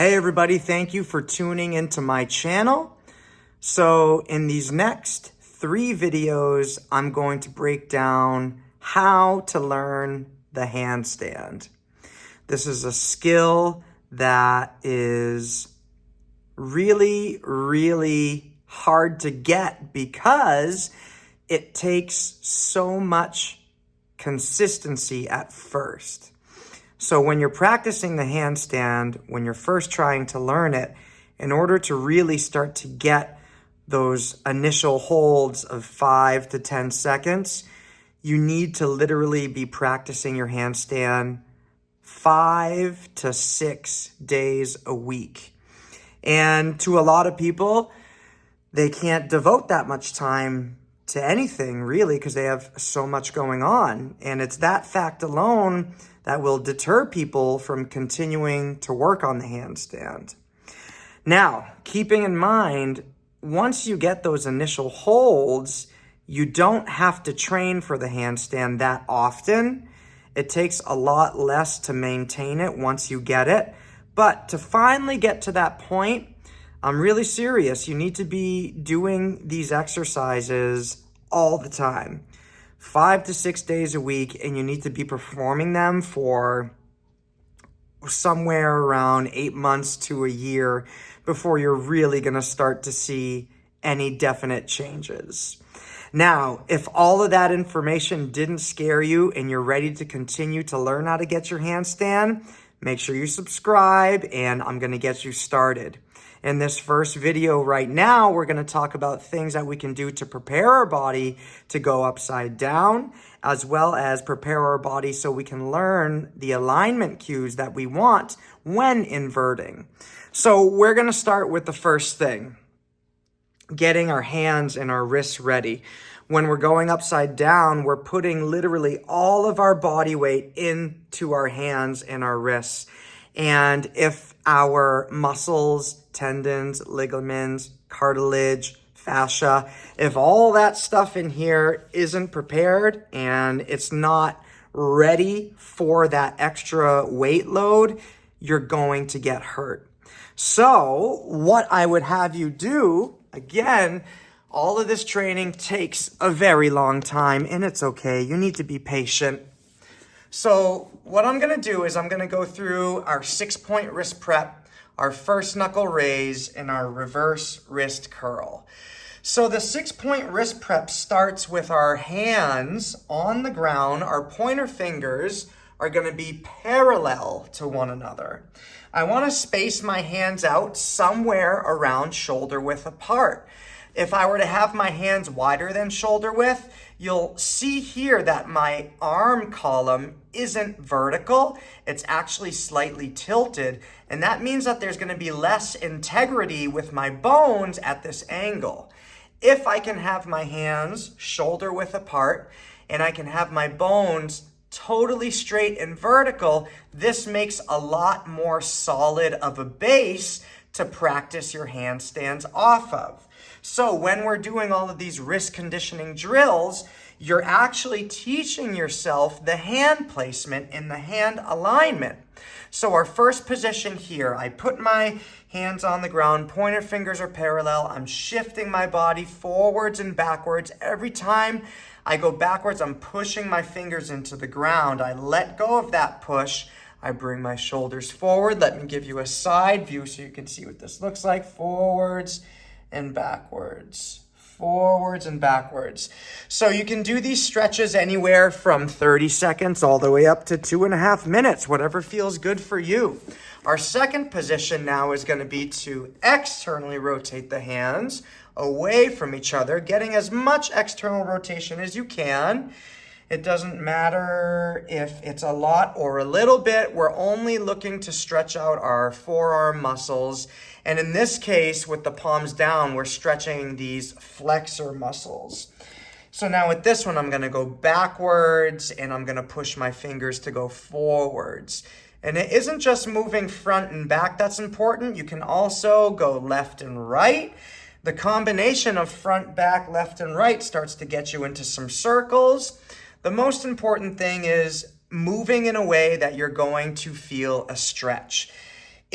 Hey everybody, thank you for tuning into my channel. So in these next 3 videos, I'm going to break down how to learn the handstand. This is a skill that is really hard to get because it takes so much consistency at first. So when you're practicing the handstand, when you're first trying to learn it, in order to really start to get those initial holds of 5 to 10 seconds, you need to literally be practicing your handstand 5 to 6 days a week. And to a lot of people, they can't devote that much time to anything really because they have so much going on. And it's that fact alone that will deter people from continuing to work on the handstand. Now, keeping in mind, once you get those initial holds, you don't have to train for the handstand that often. It takes a lot less to maintain it once you get it. But to finally get to that point, I'm really serious. You need to be doing these exercises all the time. 5 to 6 days a week, and you need to be performing them for somewhere around 8 months to a year before you're really going to start to see any definite changes. Now, if all of that information didn't scare you and you're ready to continue to learn how to get your handstand, make sure you subscribe and I'm going to get you started. In this first video right now, we're going to talk about things that we can do to prepare our body to go upside down, as well as prepare our body so we can learn the alignment cues that we want when inverting. So we're going to start with the first thing, getting our hands and our wrists ready. When we're going upside down, we're putting literally all of our body weight into our hands and our wrists. And if our muscles, tendons, ligaments, cartilage, fascia, if all that stuff in here isn't prepared and it's not ready for that extra weight load, you're going to get hurt. So what I would have you do, again, all of this training takes a very long time and it's okay. You need to be patient. So what I'm going to do is I'm going to go through our 6-point wrist prep, our first knuckle raise, and our reverse wrist curl. So the 6-point wrist prep starts with our hands on the ground. Our pointer fingers are going to be parallel to one another. I want to space my hands out somewhere around shoulder width apart. If I were to have my hands wider than shoulder width, you'll see here that my arm column isn't vertical. It's actually slightly tilted, and that means that there's going to be less integrity with my bones at this angle. If I can have my hands shoulder width apart and I can have my bones totally straight and vertical, this makes a lot more solid of a base to practice your handstands off of. So when we're doing all of these wrist conditioning drills, you're actually teaching yourself the hand placement and the hand alignment. So our first position here, I put my hands on the ground, pointer fingers are parallel, I'm shifting my body forwards and backwards. Every time I go backwards, I'm pushing my fingers into the ground. I let go of that push. I bring my shoulders forward. Let me give you a side view so you can see what this looks like. Forwards and backwards, forwards and backwards. So you can do these stretches anywhere from 30 seconds all the way up to 2.5 minutes, whatever feels good for you. Our second position now is going to be to externally rotate the hands away from each other, getting as much external rotation as you can. It doesn't matter if it's a lot or a little bit. We're only looking to stretch out our forearm muscles. And in this case, with the palms down, we're stretching these flexor muscles. So now with this one, I'm going to go backwards and I'm going to push my fingers to go forwards. And it isn't just moving front and back that's important. You can also go left and right. The combination of front, back, left, and right starts to get you into some circles. The most important thing is moving in a way that you're going to feel a stretch.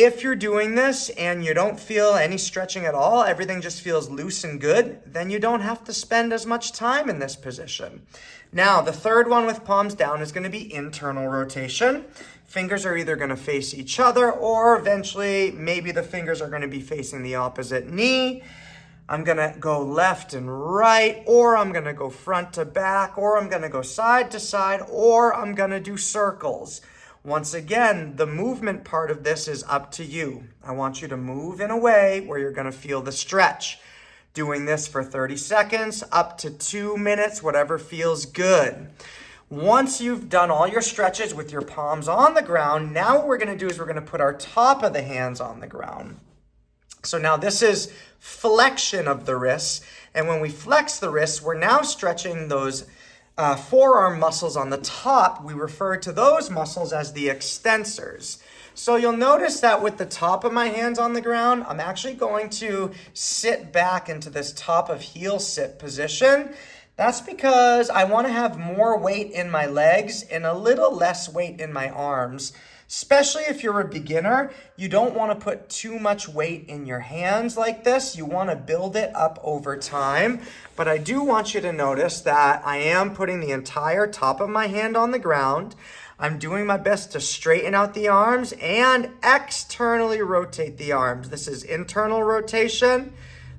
If you're doing this and you don't feel any stretching at all, everything just feels loose and good, then you don't have to spend as much time in this position. Now, the third one with palms down is going to be internal rotation. Fingers are either going to face each other, or eventually maybe the fingers are going to be facing the opposite knee. I'm going to go left and right, or I'm going to go front to back, or I'm going to go side to side, or I'm going to do circles. Once again, the movement part of this is up to you. I want you to move in a way where you're going to feel the stretch. Doing this for 30 seconds, up to 2 minutes, whatever feels good. Once you've done all your stretches with your palms on the ground, now what we're going to do is we're going to put our top of the hands on the ground. So now this is flexion of the wrists. And when we flex the wrists, we're now stretching those forearm muscles on the top. We refer to those muscles as the extensors. So you'll notice that with the top of my hands on the ground, I'm actually going to sit back into this top of heel sit position. That's because I want to have more weight in my legs and a little less weight in my arms. Especially if you're a beginner, you don't want to put too much weight in your hands like this. You want to build it up over time. But I do want you to notice that I am putting the entire top of my hand on the ground. I'm doing my best to straighten out the arms and externally rotate the arms. This is internal rotation.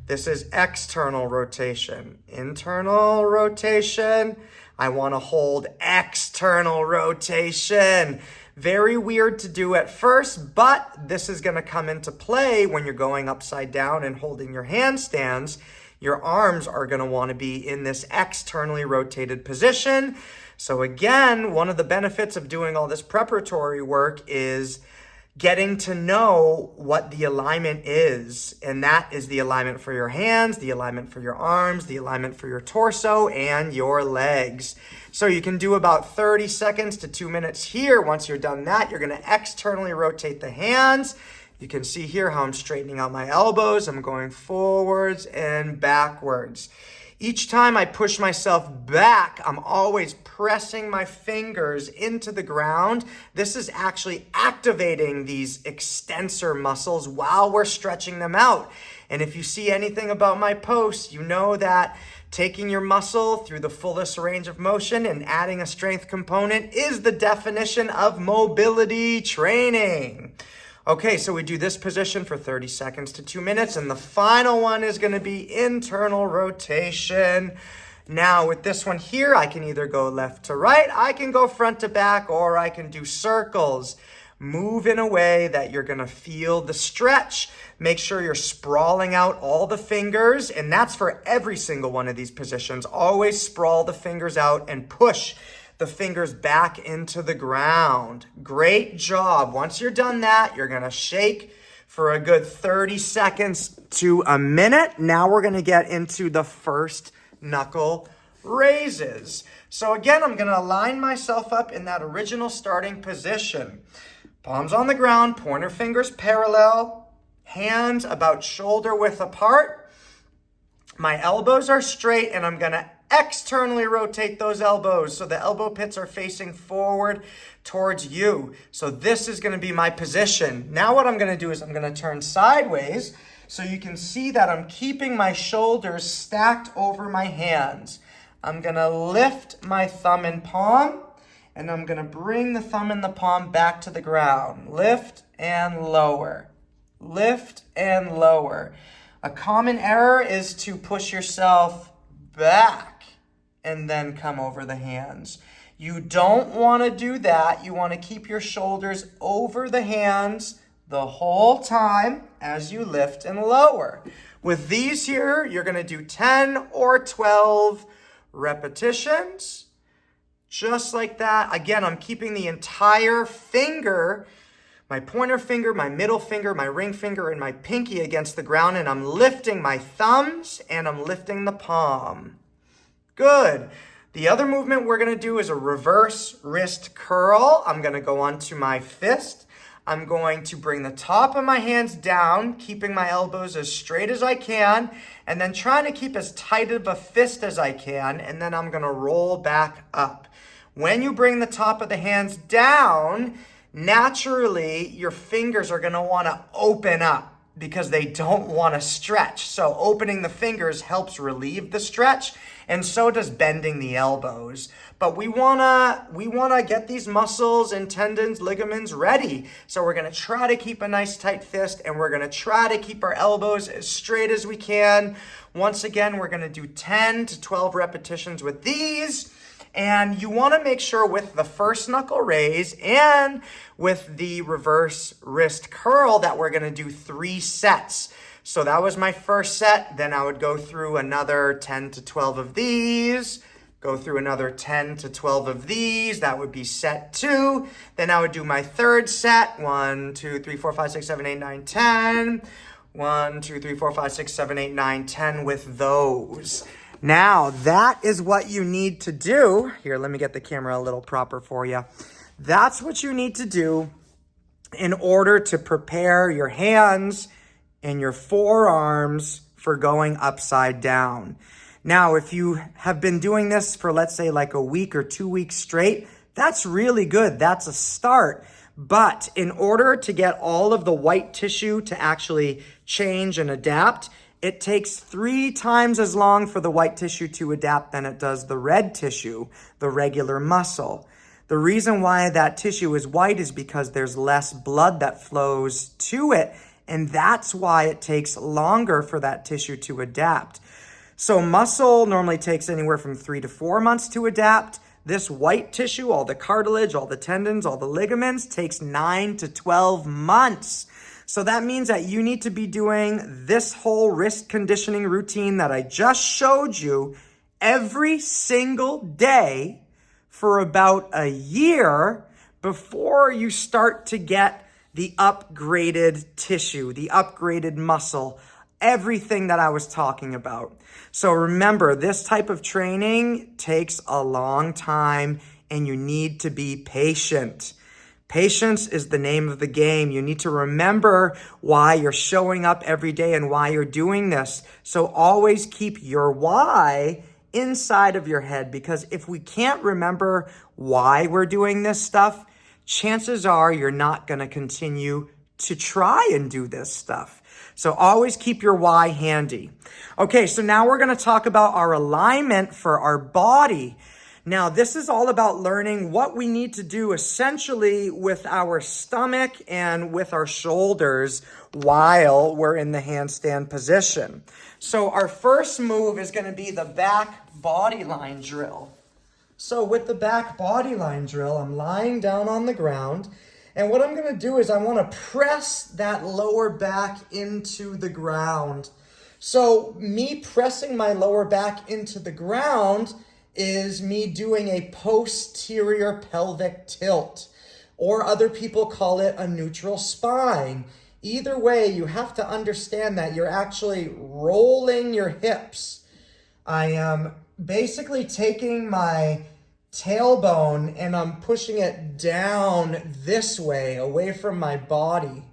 This is external rotation. Internal rotation. I want to hold external rotation. Very weird to do at first, but this is going to come into play when you're going upside down and holding your handstands. Your arms are going to want to be in this externally rotated position. So again, one of the benefits of doing all this preparatory work is getting to know what the alignment is. And that is the alignment for your hands, the alignment for your arms, the alignment for your torso, and your legs. So you can do about 30 seconds to 2 minutes here. Once you're done that, you're going to externally rotate the hands. You can see here how I'm straightening out my elbows. I'm going forwards and backwards. Each time I push myself back, I'm always pressing my fingers into the ground. This is actually activating these extensor muscles while we're stretching them out. And if you see anything about my posts, you know that taking your muscle through the fullest range of motion and adding a strength component is the definition of mobility training. Okay, so we do this position for 30 seconds to 2 minutes, and the final one is going to be internal rotation. Now, with this one here, I can either go left to right, I can go front to back, or I can do circles. Move in a way that you're going to feel the stretch. Make sure you're sprawling out all the fingers, and that's for every single one of these positions. Always sprawl the fingers out and push the fingers back into the ground. Great job. Once you're done that, you're going to shake for a good 30 seconds to a minute. Now we're going to get into the first knuckle raises. So again, I'm going to align myself up in that original starting position. Palms on the ground, pointer fingers parallel, hands about shoulder width apart. My elbows are straight, and I'm going to externally rotate those elbows so the elbow pits are facing forward towards you. So this is going to be my position. Now what I'm going to do is I'm going to turn sideways so you can see that I'm keeping my shoulders stacked over my hands. I'm going to lift my thumb and palm, and I'm going to bring the thumb and the palm back to the ground. Lift and lower. Lift and lower. A common error is to push yourself back and then come over the hands. You don't want to do that. You want to keep your shoulders over the hands the whole time as you lift and lower. With these here, you're going to do 10 or 12 repetitions. Just like that. Again, I'm keeping the entire finger, my pointer finger, my middle finger, my ring finger, and my pinky against the ground, and I'm lifting my thumbs and I'm lifting the palm. Good. The other movement we're going to do is a reverse wrist curl. I'm going to go onto my fist. I'm going to bring the top of my hands down, keeping my elbows as straight as I can, and then trying to keep as tight of a fist as I can, and then I'm going to roll back up. When you bring the top of the hands down, naturally your fingers are gonna wanna open up because they don't wanna stretch. So opening the fingers helps relieve the stretch, and so does bending the elbows. But we wanna get these muscles and tendons, ligaments ready. So we're gonna try to keep a nice tight fist, and we're gonna try to keep our elbows as straight as we can. Once again, we're gonna do 10 to 12 repetitions with these. And you want to make sure with the first knuckle raise and with the reverse wrist curl that we're going to do 3 sets. So that was my first set. Then I would go through another 10 to 12 of these, go through another 10 to 12 of these. That would be set 2. Then I would do my third set. 1, 2, 3, 4, 5, 6, 7, 8, 9, 10. 1, 2, 3, 4, 5, 6, 7, 8, 9, 10 with those. Now, that is what you need to do. Here, let me get the camera a little proper for you. That's what you need to do in order to prepare your hands and your forearms for going upside down. Now, if you have been doing this for, let's say, like a week or 2 weeks straight, that's really good. That's a start. But in order to get all of the white tissue to actually change and adapt, it takes 3 times as long for the white tissue to adapt than it does the red tissue, the regular muscle. The reason why that tissue is white is because there's less blood that flows to it, and that's why it takes longer for that tissue to adapt. So muscle normally takes anywhere from 3 to 4 months to adapt. This white tissue, all the cartilage, all the tendons, all the ligaments, takes 9 to 12 months. So that means that you need to be doing this whole wrist conditioning routine that I just showed you every single day for about a year before you start to get the upgraded tissue, the upgraded muscle, everything that I was talking about. So remember, this type of training takes a long time and you need to be patient. Patience is the name of the game. You need to remember why you're showing up every day and why you're doing this. So always keep your why inside of your head, because if we can't remember why we're doing this stuff, chances are you're not going to continue to try and do this stuff. So always keep your why handy. Okay, so now we're going to talk about our alignment for our body. Now, this is all about learning what we need to do essentially with our stomach and with our shoulders while we're in the handstand position. So our first move is going to be the back body line drill. So with the back body line drill, I'm lying down on the ground. And what I'm going to do is I want to press that lower back into the ground. So me pressing my lower back into the ground is me doing a posterior pelvic tilt, or other people call it a neutral spine. Either way, you have to understand that you're actually rolling your hips. I am basically taking my tailbone and I'm pushing it down this way, away from my body,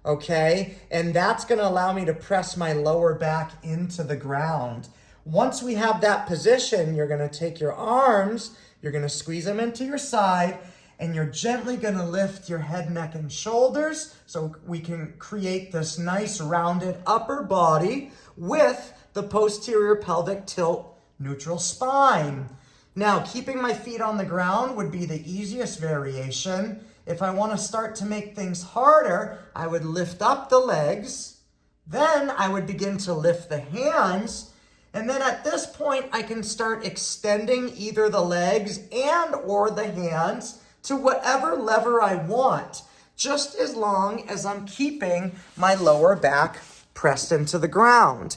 okay? And that's gonna allow me to press my lower back into the ground. Once we have that position, you're gonna take your arms, you're gonna squeeze them into your side, and you're gently gonna lift your head, neck, and shoulders so we can create this nice rounded upper body with the posterior pelvic tilt neutral spine. Now, keeping my feet on the ground would be the easiest variation. If I wanna start to make things harder, I would lift up the legs, then I would begin to lift the hands, and then at this point, I can start extending either the legs and or the hands to whatever lever I want, just as long as I'm keeping my lower back pressed into the ground.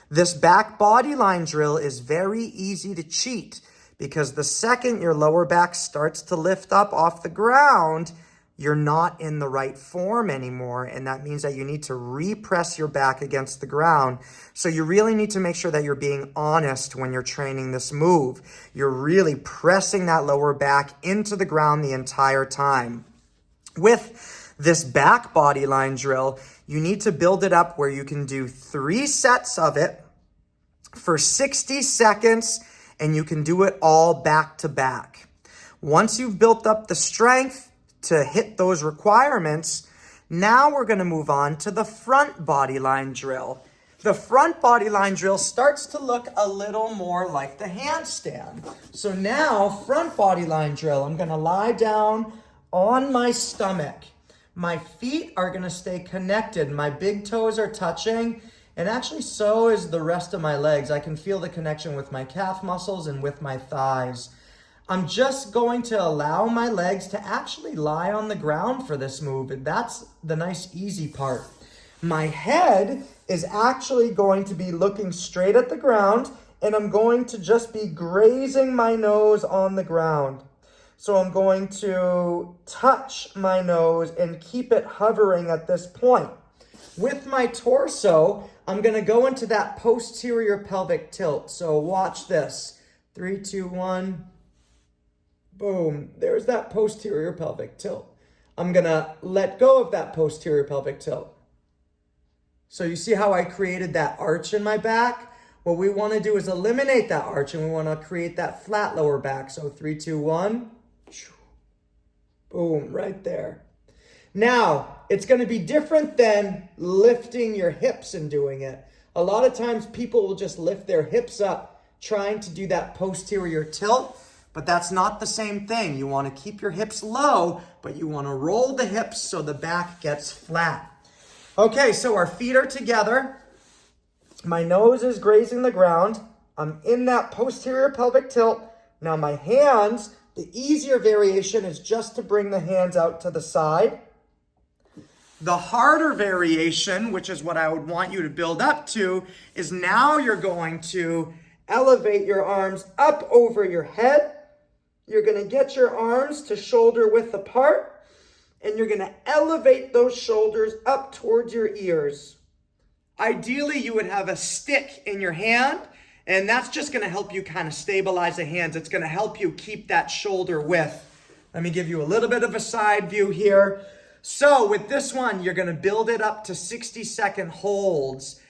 This back body line drill is very easy to cheat because the second your lower back starts to lift up off the ground, you're not in the right form anymore, and that means that you need to repress your back against the ground. So you really need to make sure that you're being honest when you're training this move. You're really pressing that lower back into the ground the entire time. With this back body line drill, you need to build it up where you can do 3 sets of it for 60 seconds, and you can do it all back to back. Once you've built up the strength, to hit those requirements, now we're going to move on to the front body line drill. The front body line drill starts to look a little more like the handstand. So now, front body line drill, I'm going to lie down on my stomach. My feet are going to stay connected. My big toes are touching, and actually so is the rest of my legs. I can feel the connection with my calf muscles and with my thighs. I'm just going to allow my legs to actually lie on the ground for this move, and that's the nice easy part. My head is actually going to be looking straight at the ground, and I'm going to just be grazing my nose on the ground. So I'm going to touch my nose and keep it hovering at this point. With my torso, I'm going to go into that posterior pelvic tilt. So watch this. 3, 2, 1. Boom. There's that posterior pelvic tilt. I'm going to let go of that posterior pelvic tilt. So you see how I created that arch in my back? What we want to do is eliminate that arch, and we want to create that flat lower back. So 3, 2, 1. Boom, right there. Now, it's going to be different than lifting your hips and doing it. A lot of times people will just lift their hips up trying to do that posterior tilt, but that's not the same thing. You want to keep your hips low, but you want to roll the hips so the back gets flat. Okay, so our feet are together. My nose is grazing the ground. I'm in that posterior pelvic tilt. Now my hands, the easier variation is just to bring the hands out to the side. The harder variation, which is what I would want you to build up to, is now you're going to elevate your arms up over your head. You're going to get your arms to shoulder width apart. And you're going to elevate those shoulders up towards your ears. Ideally, you would have a stick in your hand, and that's just going to help you kind of stabilize the hands. It's going to help you keep that shoulder width. Let me give you a little bit of a side view here. So with this one, you're going to build it up to 60-second holds.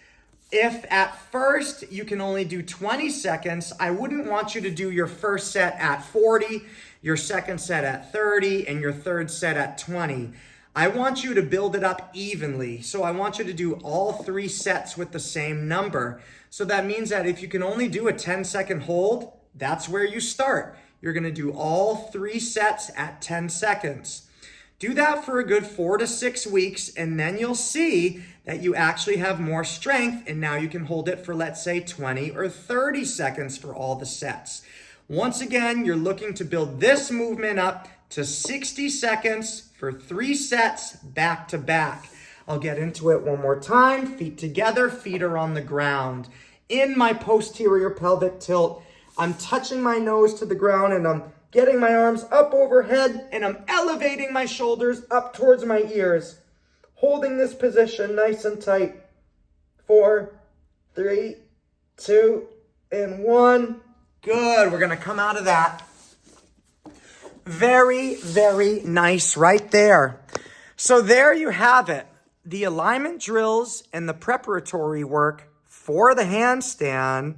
If at first you can only do 20 seconds, I wouldn't want you to do your first set at 40, your second set at 30, and your third set at 20. I want you to build it up evenly. So I want you to do all 3 sets with the same number. So that means that if you can only do a 10-second hold, that's where you start. You're going to do all 3 sets at 10 seconds. Do that for a good 4 to 6 weeks, and then you'll see that you actually have more strength, and now you can hold it for, let's say, 20 or 30 seconds for all the sets. Once again, you're looking to build this movement up to 60 seconds for 3 sets back to back. I'll get into it one more time. Feet together, feet are on the ground. In my posterior pelvic tilt, I'm touching my nose to the ground, and I'm getting my arms up overhead, and I'm elevating my shoulders up towards my ears. Holding this position nice and tight. 4, 3, 2, and 1. Good. We're going to come out of that. Very, very nice right there. So there you have it. The alignment drills and the preparatory work for the handstand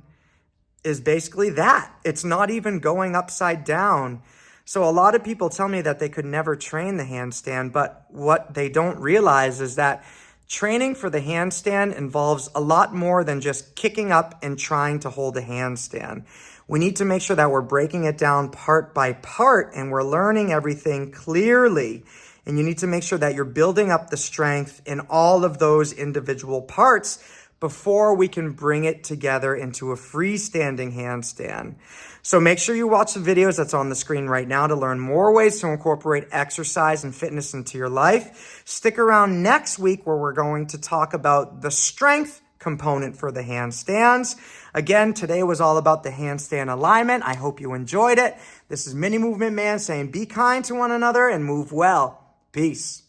is basically that. It's not even going upside down. So a lot of people tell me that they could never train the handstand, but what they don't realize is that training for the handstand involves a lot more than just kicking up and trying to hold a handstand. We need to make sure that we're breaking it down part by part and we're learning everything clearly. And you need to make sure that you're building up the strength in all of those individual parts before we can bring it together into a freestanding handstand. So make sure you watch the videos that's on the screen right now to learn more ways to incorporate exercise and fitness into your life. Stick around next week where we're going to talk about the strength component for the handstands. Again, today was all about the handstand alignment. I hope you enjoyed it. This is Mini Movement Man saying be kind to one another and move well. Peace.